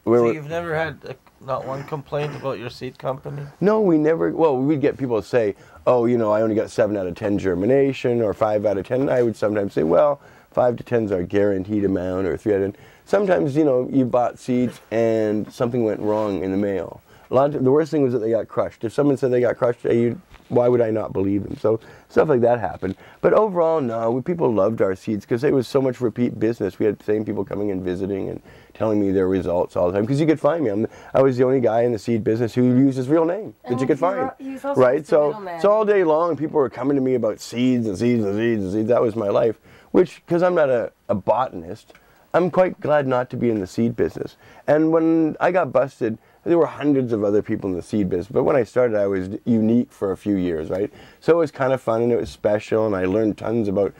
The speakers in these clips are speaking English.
So you've never had not one complaint about your seed company? No, we never. Well, we'd get people to say, oh, you know, I only got 7 out of 10 germination or 5 out of 10. And I would sometimes say, well, 5 to 10 is our guaranteed amount, or 3 out of 10. Sometimes, you know, you bought seeds and something went wrong in the mail. The worst thing was that they got crushed. If someone said they got crushed, why would I not believe them? So stuff like that happened. But overall, no, people loved our seeds because it was so much repeat business. We had the same people coming and visiting and telling me their results all the time. Because you could find me. I was the only guy in the seed business who used his real name that you could find. Right? So all day long, people were coming to me about seeds and seeds and seeds and seeds. That was my life. Which, because I'm not a botanist, I'm quite glad not to be in the seed business. And when I got busted, there were hundreds of other people in the seed business, but when I started, I was unique for a few years, right? So it was kind of fun and it was special, and I learned tons about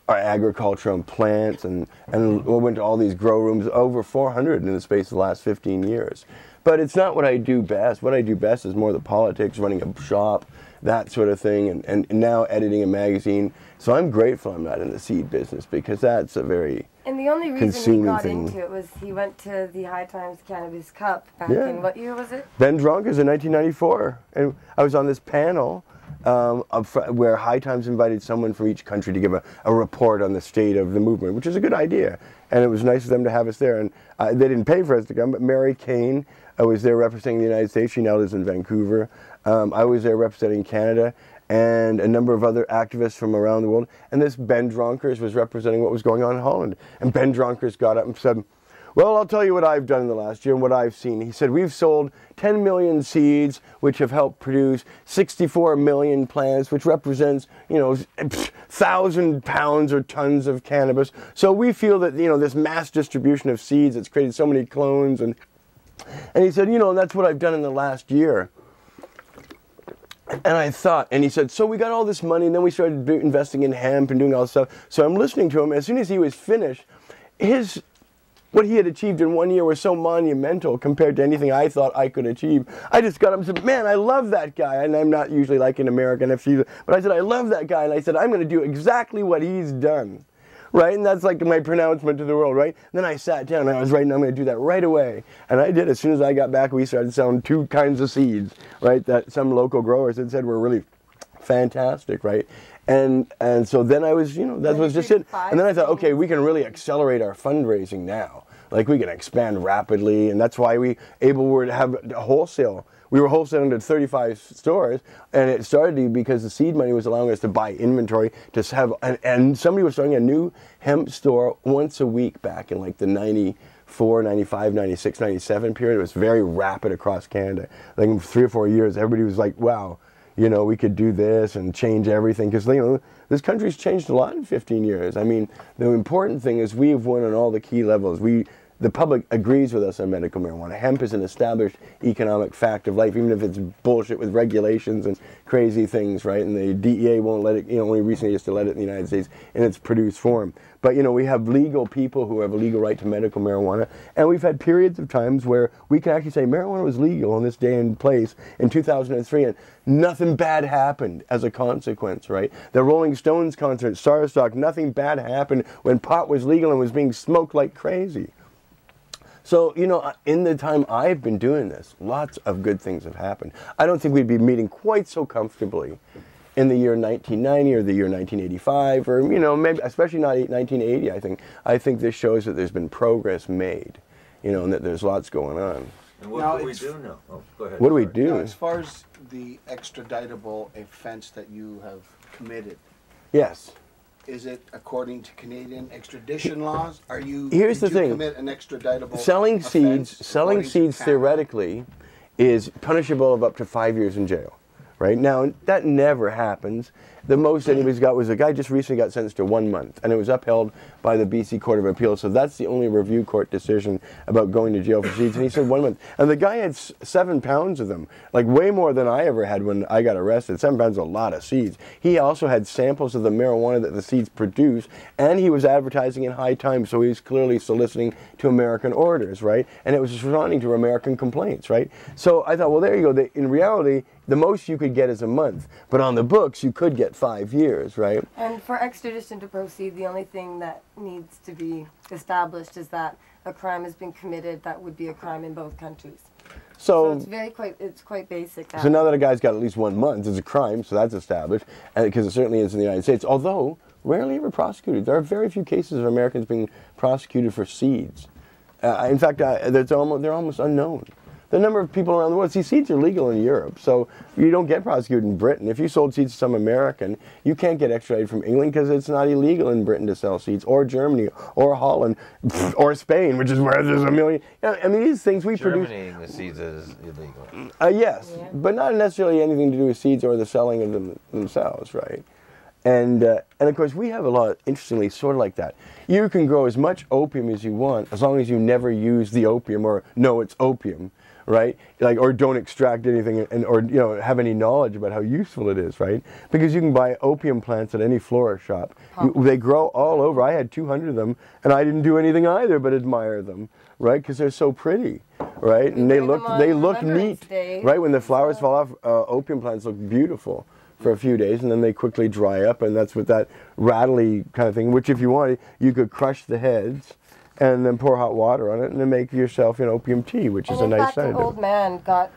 our agriculture and plants, and we went to all these grow rooms, over 400 in the space of the last 15 years. But it's not what I do best. What I do best is more the politics, running a shop, that sort of thing, and now editing a magazine. So I'm grateful I'm not in the seed business, because that's a very And the only reason he got into it was he went to the High Times Cannabis Cup back in, what year was it? Ben Dronkers in 1994. And I was on this panel where High Times invited someone from each country to give a report on the state of the movement, which is a good idea. And it was nice of them to have us there. And they didn't pay for us to come, but Mary Kane was there representing the United States. She now lives in Vancouver. I was there representing Canada, and a number of other activists from around the world. And this Ben Dronkers was representing what was going on in Holland. And Ben Dronkers got up and said, well, I'll tell you what I've done in the last year and what I've seen. He said, we've sold 10 million seeds, which have helped produce 64 million plants, which represents, you know, 1,000 pounds or tons of cannabis. So we feel that, you know, this mass distribution of seeds, it's created so many clones. And he said, you know, that's what I've done in the last year. And I thought, and he said, so we got all this money, and then we started investing in hemp and doing all this stuff. So I'm listening to him. As soon as he was finished, what he had achieved in 1 year was so monumental compared to anything I thought I could achieve. I just got up and said, man, I love that guy. And I'm not usually like an American, but I said, I love that guy. And I said, I'm going to do exactly what he's done. Right? And that's like my pronouncement to the world, right? And then I sat down and I was writing, I'm going to do that right away. And I did. As soon as I got back, we started selling 2 kinds of seeds, right? That some local growers had said were really fantastic, right? And so then I was, you know, that was just it. And then I thought, okay, we can really accelerate our fundraising now. Like, we can expand rapidly, and that's why we were to have a wholesale. We were wholesaling to 35 stores, and it started because the seed money was allowing us to buy inventory, to have, and somebody was starting a new hemp store once a week back in like the 94, 95, 96, 97 period. It was very rapid across Canada. Like in 3 or 4 years, everybody was like, wow, you know, we could do this and change everything. Because, you know, this country's changed a lot in 15 years. I mean, the important thing is we have won on all the key levels. The public agrees with us on medical marijuana. Hemp is an established economic fact of life, even if it's bullshit with regulations and crazy things, right? And the DEA won't let it, you know, only recently used to let it in the United States in its produced form. But, you know, we have legal people who have a legal right to medical marijuana, and we've had periods of times where we can actually say marijuana was legal on this day and place in 2003, and nothing bad happened as a consequence, right? The Rolling Stones concert, Starstock, nothing bad happened when pot was legal and was being smoked like crazy. So, you know, in the time I've been doing this, lots of good things have happened. I don't think we'd be meeting quite so comfortably in the year 1990 or the year 1985, or, you know, maybe especially not 1980. I think this shows that there's been progress made, you know, and that there's lots going on. And what do we do now? Oh, go ahead. What do we do? Now, as far as the extraditable offense that you have committed, yes. Is it according to Canadian extradition laws? Here's the thing. Commit an extraditable selling offense seeds theoretically is punishable of up to 5 years in jail. Right? Now, that never happens. The most anybody's got was a guy just recently got sentenced to 1 month, and it was upheld by the BC Court of Appeal. So that's the only review court decision about going to jail for seeds. And he said 1 month. And the guy had 7 pounds of them, like way more than I ever had when I got arrested. 7 pounds is a lot of seeds. He also had samples of the marijuana that the seeds produce, and he was advertising in High Times, so he was clearly soliciting to American orders, right? And it was responding to American complaints, right? So I thought, well, there you go. In reality, the most you could get is a month, but on the books you could get 5 years, right? And for extradition to proceed, the only thing that needs to be established is that a crime has been committed, that would be a crime in both countries. So it's quite basic. So now that a guy's got at least 1 month, it's a crime, so that's established, and because it certainly is in the United States, although rarely ever prosecuted. There are very few cases of Americans being prosecuted for seeds. In fact, they're almost unknown. The number of people around the world, see, seeds are legal in Europe, so you don't get prosecuted in Britain. If you sold seeds to some American, you can't get extradited from England because it's not illegal in Britain to sell seeds, or Germany, or Holland, or Spain, which is where there's a million. I mean, these things we produce. Germany, the seeds is illegal. Yes, but not necessarily anything to do with seeds or the selling of them themselves, right? And of course, we have a lot, interestingly, sort of like that. You can grow as much opium as you want, as long as you never use the opium or know it's opium, right? Like, or don't extract anything, or have any knowledge about how useful it is, right? Because you can buy opium plants at any florist shop. They grow all over. I had 200 of them, and I didn't do anything either but admire them, right? Because they're so pretty, right? And they look neat, right? When the flowers fall off, opium plants look beautiful for a few days, and then they quickly dry up, and that's with that rattly kind of thing, which if you wanted, you could crush the heads and then pour hot water on it and then make yourself an opium tea, which is a nice sedative. An old man got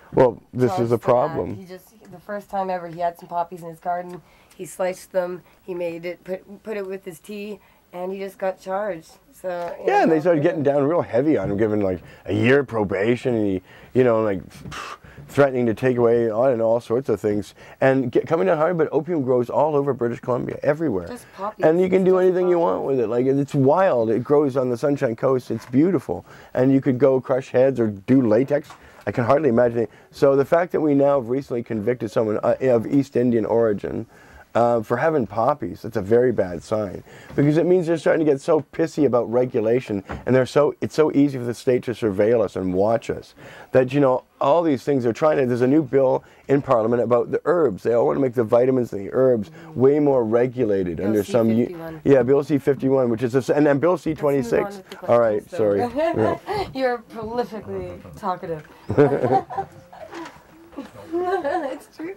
this is a problem. He the first time ever, he had some poppies in his garden, he sliced them, he made it, put it with his tea, and he just got charged. So yeah, and they started getting down real heavy on him, giving like a year probation, and he, like threatening to take away, I don't know, all sorts of things, and coming down hard. But opium grows all over British Columbia, everywhere, just poppies. And you can do anything you want with it. Like, it's wild. It grows on the Sunshine Coast. It's beautiful, and you could go crush heads or do latex. I can hardly imagine it. So the fact that we now have recently convicted someone of East Indian origin for having poppies, it's a very bad sign, because it means they're starting to get so pissy about regulation, and it's so easy for the state to surveil us and watch us, that all these things are trying to. There's a new bill in Parliament about the herbs. They all want to make the vitamins and the herbs way more regulated under some. Yeah, Bill C-51, which is and then Bill C-26. All right, sorry. You're prolifically talkative. It's true.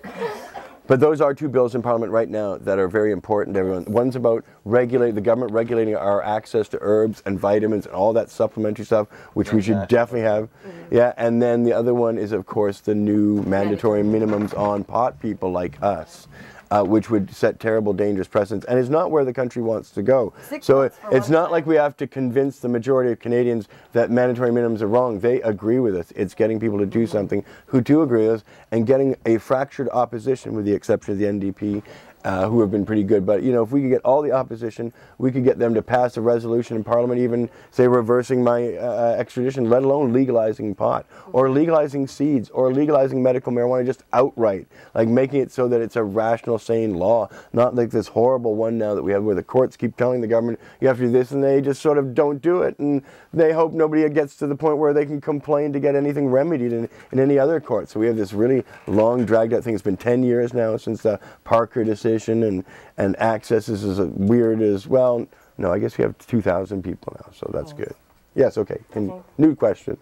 But those are two bills in Parliament right now that are very important to everyone. One's about the government regulating our access to herbs and vitamins and all that supplementary stuff, which we should definitely have. Yeah, and then the other one is, of course, the new mandatory minimums on pot people like us. Which would set terrible, dangerous precedents, and is not where the country wants to go. So it's not like we have to convince the majority of Canadians that mandatory minimums are wrong. They agree with us. It's getting people to do something who do agree with us, and getting a fractured opposition, with the exception of the NDP, who have been pretty good. But if we could get all the opposition, we could get them to pass a resolution in Parliament, even say reversing my extradition, let alone legalizing pot, or legalizing seeds, or legalizing medical marijuana just outright, like making it so that it's a rational, sane law, not like this horrible one now that we have where the courts keep telling the government you have to do this, and they just sort of don't do it, and they hope nobody gets to the point where they can complain to get anything remedied in any other court. So we have this really long, dragged out thing. It's been 10 years now since the Parker decision. And access is as weird as, well, no, I guess we have 2,000 people now, so that's good. Yes, okay. New question.